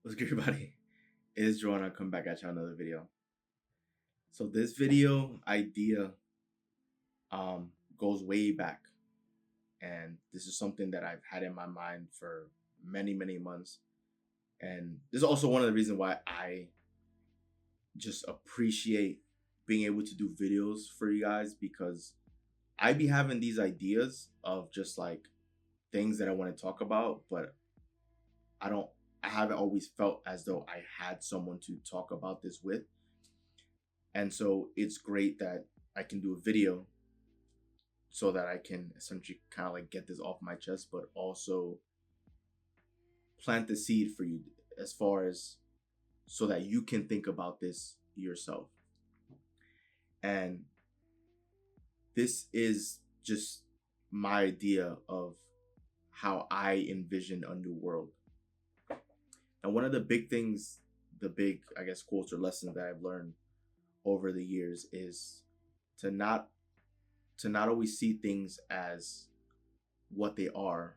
What's good, everybody? It is Jordan. I'll come back at you on another video. So this video idea goes way back, and this is something that I've had in my mind for many months. And this is also one of the reasons why I just appreciate being able to do videos for you guys, because I be having these ideas of just like things that I want to talk about, but I don't I haven't always felt as though I had someone to talk about this with. And so it's great that I can do a video so that I can essentially kind of like get this off my chest, but also plant the seed for you as far as so that you can think about this yourself. And this is just my idea of how I envision a new world. And one of the big things, the big, I guess, quotes or lessons that I've learned over the years is to not always see things as what they are,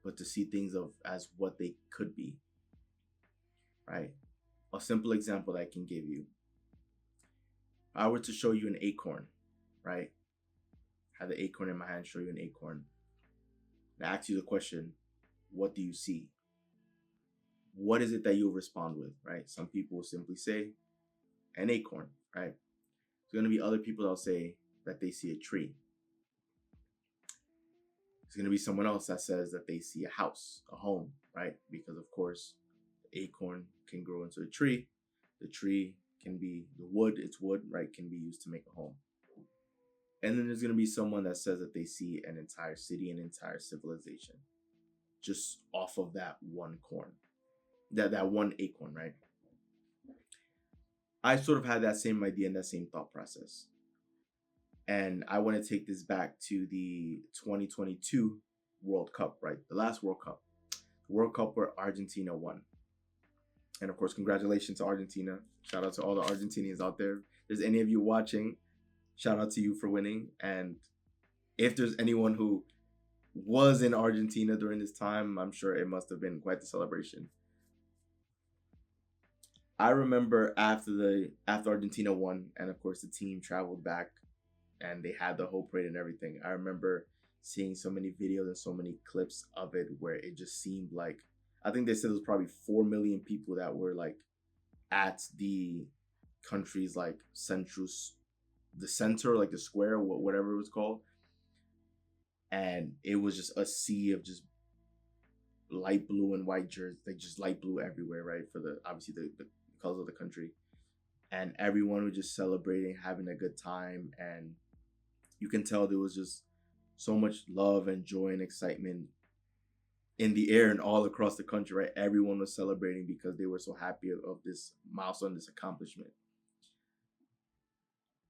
but to see things as what they could be. Right? A simple example that I can give you. If I were to show you an acorn, right? Have the acorn in my hand, show you an acorn. And I ask you the question, what do you see? What is it that you'll respond with, right? Some people will simply say an acorn, right? There's going to be other people that'll say that they see a tree. There's going to be someone else that says that they see a house, a home, right? Because of course, the acorn can grow into a tree. The tree can be the wood, it's wood, right? Can be used to make a home. And then there's going to be someone that says that they see an entire city, an entire civilization, just off of that one corn, that one acorn, right? I sort of had that same idea and that same thought process. And I want to take this back to the 2022 World Cup, right? The last World Cup. The World Cup where Argentina won. And of course, congratulations to Argentina. Shout out to all the Argentinians out there. If there's any of you watching, shout out to you for winning. And if there's anyone who was in Argentina during this time, I'm sure it must have been quite the celebration. I remember after Argentina won, and of course the team traveled back and they had the whole parade and everything. I remember seeing so many videos and so many clips of it where it just seemed like, I think they said there was probably 4 million people that were like at the country's like the center, like the square, whatever it was called. And it was just a sea of just light blue and white jerseys, like just light blue everywhere, right? For the obviously the colors of the country. And everyone was just celebrating, having a good time. And you can tell there was just so much love and joy and excitement in the air and all across the country, right? Everyone was celebrating because they were so happy of this milestone, this accomplishment.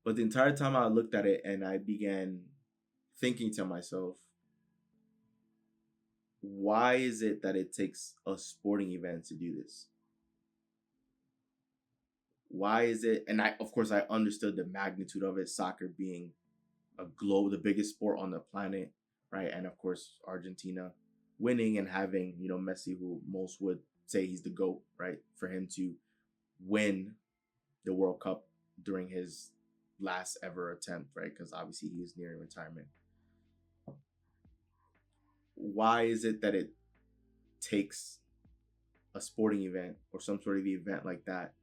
But the entire time I looked at it and I began thinking to myself, why is it that it takes a sporting event to do this? Why is it? And of course, I understood the magnitude of it, soccer being the biggest sport on the planet, right? And of course, Argentina winning and having, Messi, who most would say he's the GOAT, right? For him to win the World Cup during his last ever attempt, right? Because obviously he was nearing retirement. Why is it that it takes a sporting event or some sort of event like that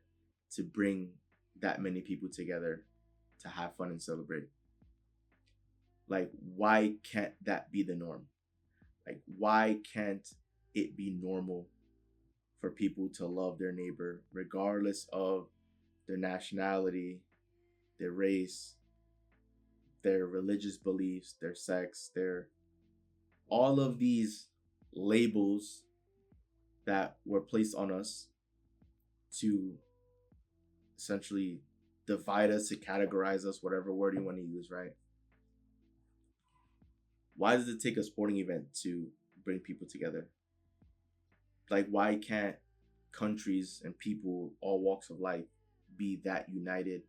to bring that many people together to have fun and celebrate? Like, why can't that be the norm? Like, why can't it be normal for people to love their neighbor regardless of their nationality, their race, their religious beliefs, their sex, all of these labels that were placed on us to essentially divide us, to categorize us, whatever word you want to use, right? Why does it take a sporting event to bring people together? Like, why can't countries and people, all walks of life, be that united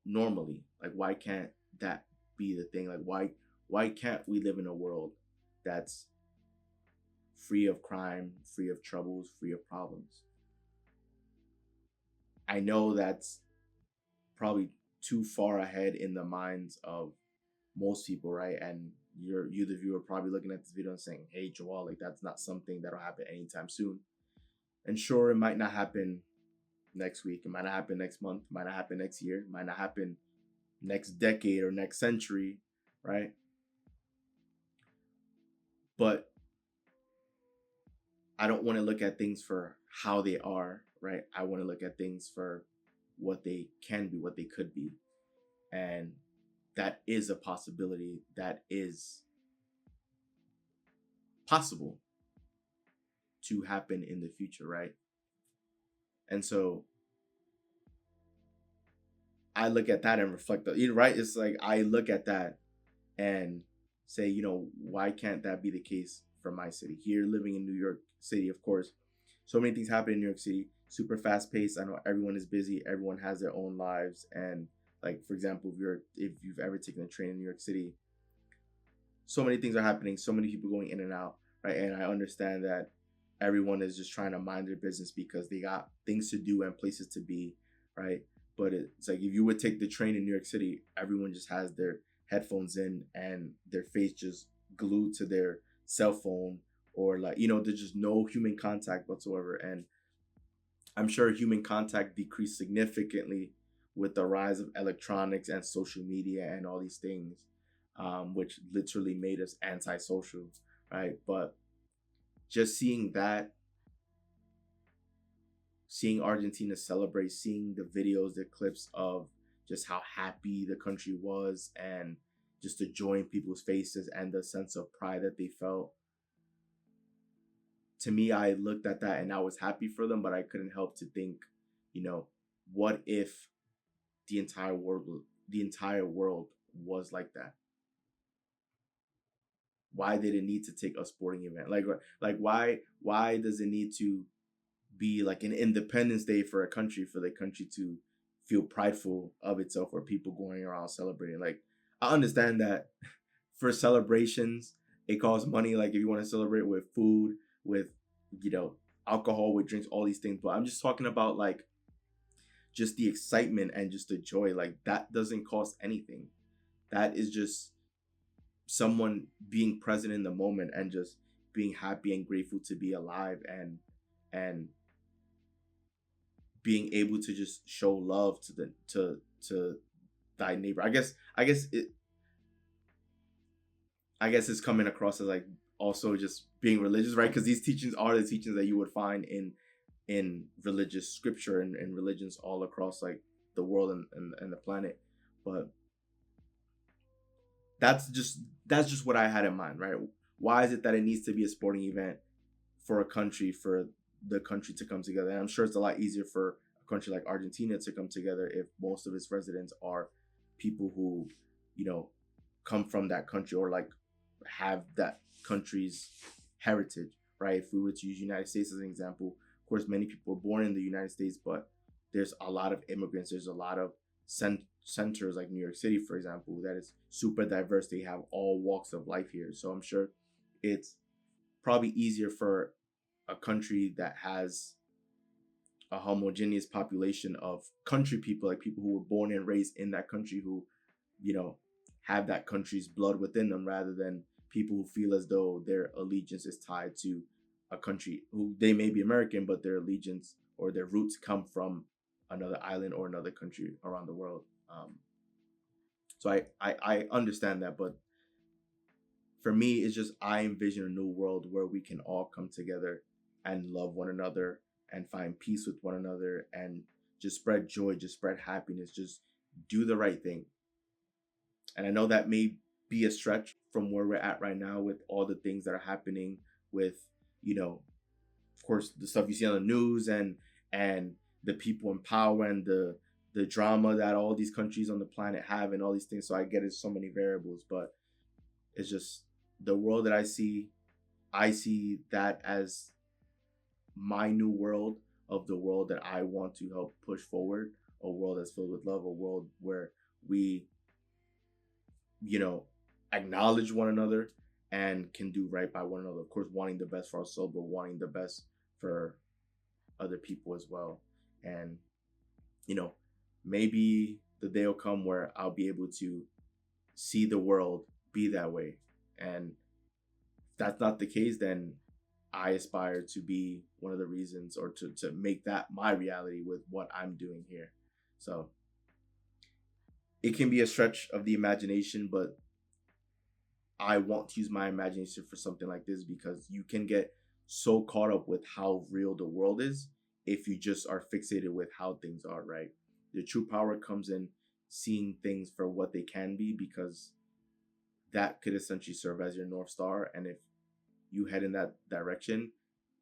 normally? Like, why can't that be the thing? Like, why can't we live in a world that's free of crime, free of troubles, free of problems. I know that's probably too far ahead in the minds of most people, right? And you the viewer probably looking at this video and saying, "Hey, Joel, like that's not something that'll happen anytime soon." And sure, it might not happen next week, it might not happen next month, it might not happen next year, it might not happen next decade or next century, right? But I don't want to look at things for how they are, right? I want to look at things for what they can be, what they could be. And that is a possibility, that is possible to happen in the future, right? And so I look at that and reflect, right? It's like I look at that and say, why can't that be the case for my city? Here, living in New York City, of course, so many things happen in New York City, super fast paced. I know everyone is busy, everyone has their own lives. And like, for example, if you've ever taken a train in New York City, so many things are happening, so many people going in and out, right? And I understand that everyone is just trying to mind their business because they got things to do and places to be, right? But it's like if you would take the train in New York City, everyone just has their headphones in and their face just glued to their cell phone, or like, there's just no human contact whatsoever. And I'm sure human contact decreased significantly with the rise of electronics and social media and all these things, which literally made us antisocial, right? But just seeing that, seeing Argentina celebrate, seeing the videos, the clips of just how happy the country was, and just the joy in people's faces and the sense of pride that they felt. To me, I looked at that and I was happy for them, but I couldn't help to think, what if the entire world was like that? Why did it need to take a sporting event? Like why does it need to be like an Independence Day for a country, for the country to feel prideful of itself, or people going around celebrating? Like, I understand that for celebrations, it costs money. Like, if you want to celebrate with food, with, alcohol, with drinks, all these things. But I'm just talking about like just the excitement and just the joy. Like, that doesn't cost anything. That is just someone being present in the moment and just being happy and grateful to be alive, and being able to just show love to thy neighbor. I guess it's coming across as like also just being religious, right? Because these teachings are the teachings that you would find in religious scripture and religions all across like the world and the planet. But that's just what I had in mind, right? Why is it that it needs to be a sporting event for a country, for the country to come together? And I'm sure it's a lot easier for a country like Argentina to come together if most of its residents are people who, come from that country, or like have that country's heritage, right? If we were to use United States as an example, of course, many people were born in the United States, but there's a lot of immigrants. There's a lot of centers like New York City, for example, that is super diverse. They have all walks of life here. So I'm sure it's probably easier for a country that has a homogeneous population of country people, like people who were born and raised in that country, who, have that country's blood within them, rather than people who feel as though their allegiance is tied to a country who they may be American, but their allegiance or their roots come from another island or another country around the world. So I understand that, but for me, it's just I envision a new world where we can all come together and love one another and find peace with one another and just spread joy, just spread happiness, just do the right thing. And I know that may be a stretch from where we're at right now with all the things that are happening with, of course, the stuff you see on the news and the people in power and the drama that all these countries on the planet have and all these things. So I get it's so many variables, but it's just the world that I see that as my new world, of the world that I want to help push forward, a world that's filled with love, a world where we, acknowledge one another, and can do right by one another. Of course, wanting the best for ourselves, but wanting the best for other people as well. And, you know, maybe the day will come where I'll be able to see the world be that way. And if that's not the case, then I aspire to be one of the reasons, or to make that my reality with what I'm doing here. So it can be a stretch of the imagination, but I want to use my imagination for something like this, because you can get so caught up with how real the world is if you just are fixated with how things are, right? The true power comes in seeing things for what they can be, because that could essentially serve as your North Star. And if you head in that direction,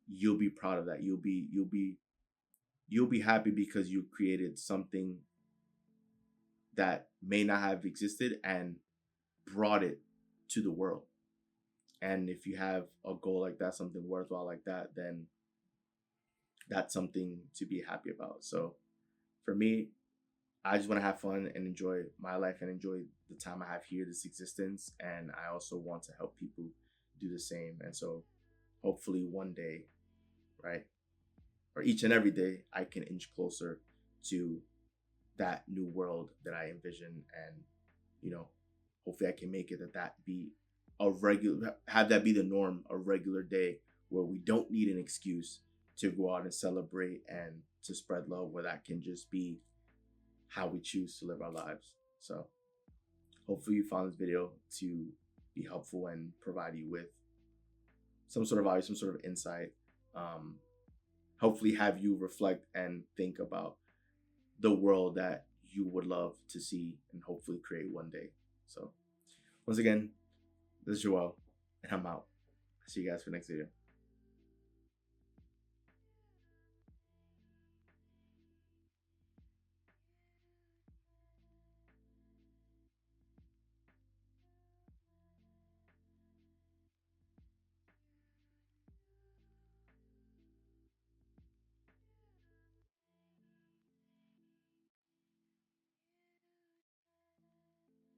you'll be proud of that. You'll be happy because you created something that may not have existed and brought it to the world. And if you have a goal like that, something worthwhile like that, then that's something to be happy about. So for me, I just want to have fun and enjoy my life and enjoy the time I have here, this existence. And I also want to help people do the same. And so hopefully one day, right, or each and every day, I can inch closer to that new world that I envision. And, you know, hopefully I can make it that be a regular, have that be the norm, a regular day where we don't need an excuse to go out and celebrate and to spread love, where that can just be how we choose to live our lives. So hopefully you found this video to be helpful and provide you with some sort of value, some sort of insight. Hopefully have you reflect and think about the world that you would love to see and hopefully create one day. So once again, this is Joel, and I'm out. See you guys for the next video.